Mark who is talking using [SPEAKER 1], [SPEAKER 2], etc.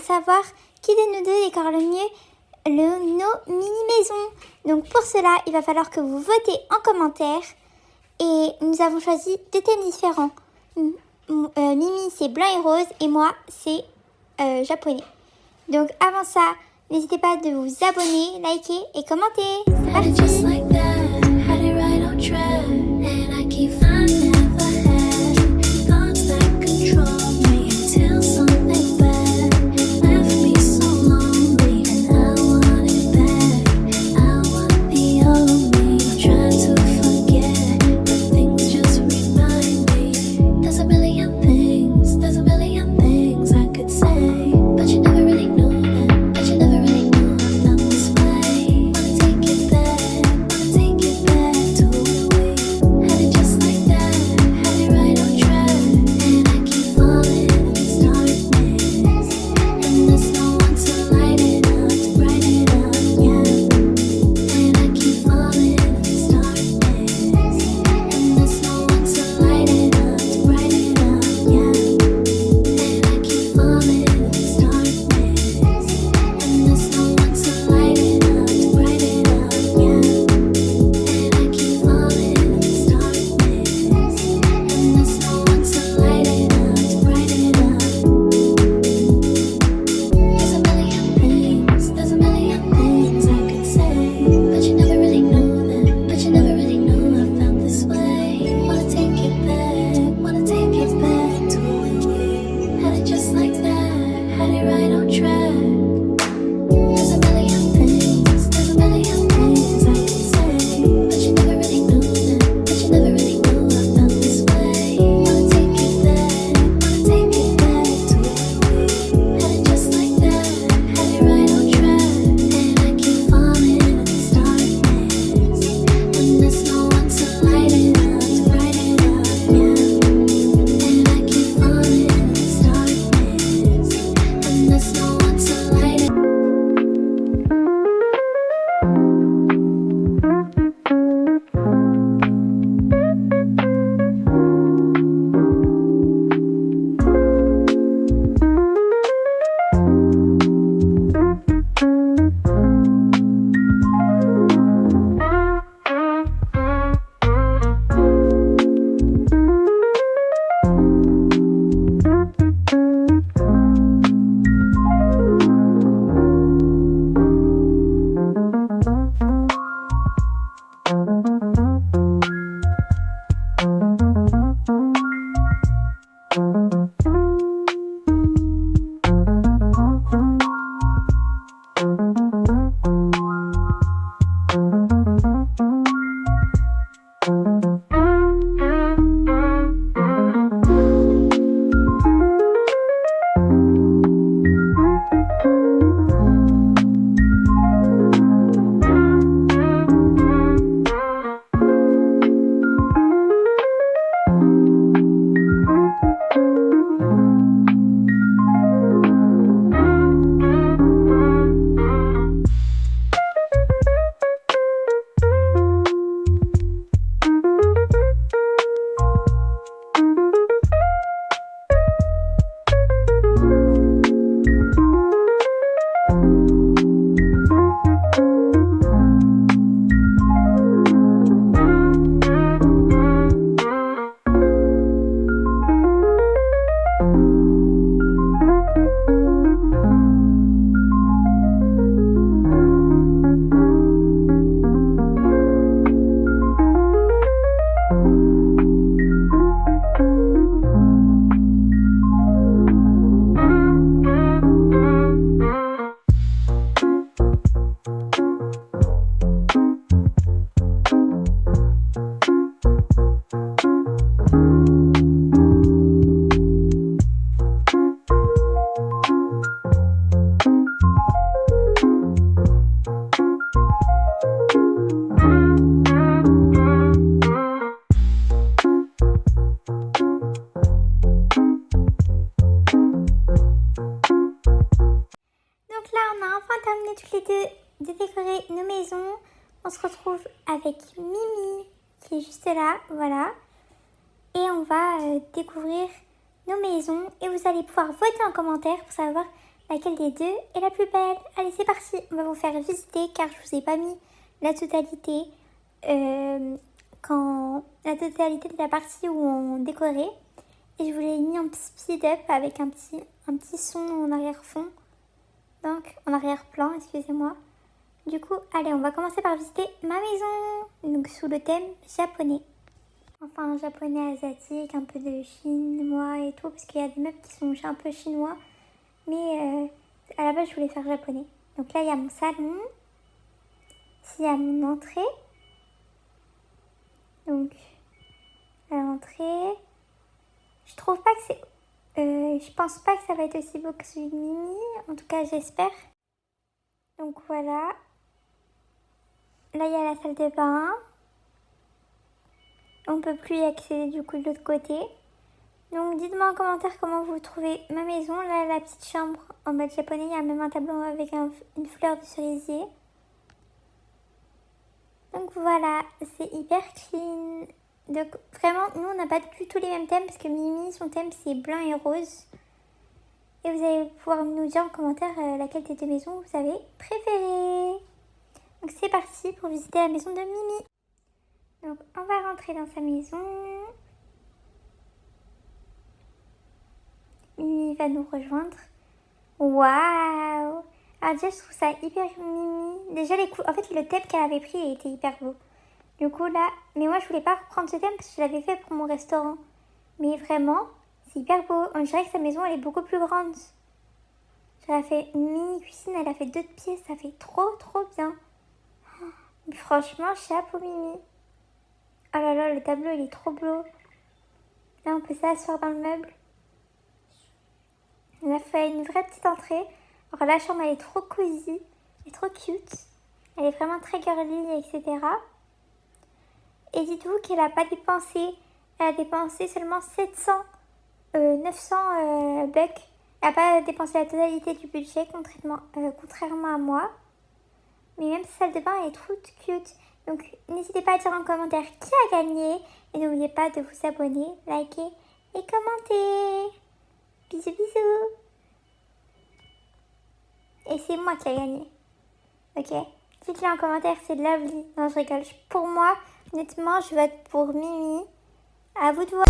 [SPEAKER 1] savoir qui de nous deux décore le mieux nos mini-maisons. Donc pour cela, il va falloir que vous votez en commentaire. Et nous avons choisi deux thèmes différents. Mimi, c'est blanc et rose, et moi, c'est japonais. Donc avant ça, n'hésitez pas de vous abonner, liker et commenter. C'est parti! toutes les deux de décorer nos maisons. On se retrouve avec Mimi qui est juste là, voilà. Et on va découvrir nos maisons et vous allez pouvoir voter en commentaire pour savoir laquelle des deux est la plus belle. Allez, c'est parti, on va vous faire visiter car je vous ai pas mis la totalité, la totalité de la partie où on décorait. Et je vous l'ai mis en speed-up avec un petit son en arrière-fond. Donc, en arrière-plan, excusez-moi. Du coup, allez, on va commencer par visiter ma maison. Donc, sous le thème japonais. Enfin, japonais, asiatique, un peu de chinois et tout. Parce qu'il y a des meubles qui sont un peu chinois. Mais à la base, je voulais faire japonais. Donc là, il y a mon salon. Ici, il y a mon entrée. Donc, à l'entrée. Je trouve pas que c'est... je pense pas que ça va être aussi beau que celui de Mimi. En tout cas, j'espère. Donc voilà. Là, il y a la salle de bain. On peut plus y accéder du coup de l'autre côté. Donc dites-moi en commentaire comment vous trouvez ma maison. Là, la petite chambre en mode japonais. Il y a même un tableau avec une fleur de cerisier. Donc voilà, c'est hyper clean. Donc vraiment, nous on n'a pas du tout les mêmes thèmes parce que Mimi, son thème c'est blanc et rose. Et vous allez pouvoir nous dire en commentaire laquelle des deux maisons vous avez préférée. Donc c'est parti pour visiter la maison de Mimi. Donc on va rentrer dans sa maison. Mimi va nous rejoindre. Waouh! Ah déjà je trouve ça hyper Mimi. Déjà en fait le thème qu'elle avait pris il était hyper beau. Du coup là, mais moi je voulais pas reprendre ce thème parce que je l'avais fait pour mon restaurant. Mais vraiment, c'est hyper beau. On dirait que sa maison elle est beaucoup plus grande. Elle a fait une mini cuisine, elle a fait 2 pièces, ça fait trop bien. Mais franchement, chapeau Mimi. Oh là là, le tableau il est trop beau. Là on peut s'asseoir dans le meuble. Elle a fait une vraie petite entrée. Alors la chambre elle est trop cosy, elle est trop cute. Elle est vraiment très girly, etc. Et dites-vous qu'elle n'a pas dépensé, elle a dépensé seulement 900 bucks. Elle n'a pas dépensé la totalité du budget, contrairement à moi. Mais même sa salle de bain elle est trop cute. Donc n'hésitez pas à dire en commentaire qui a gagné. Et n'oubliez pas de vous abonner, liker et commenter. Bisous bisous. Et c'est moi qui a gagné. Ok? Dites-le en commentaire, c'est lovely. Non, je rigole. Pour moi, honnêtement, je vote pour Mimi. À vous de voir.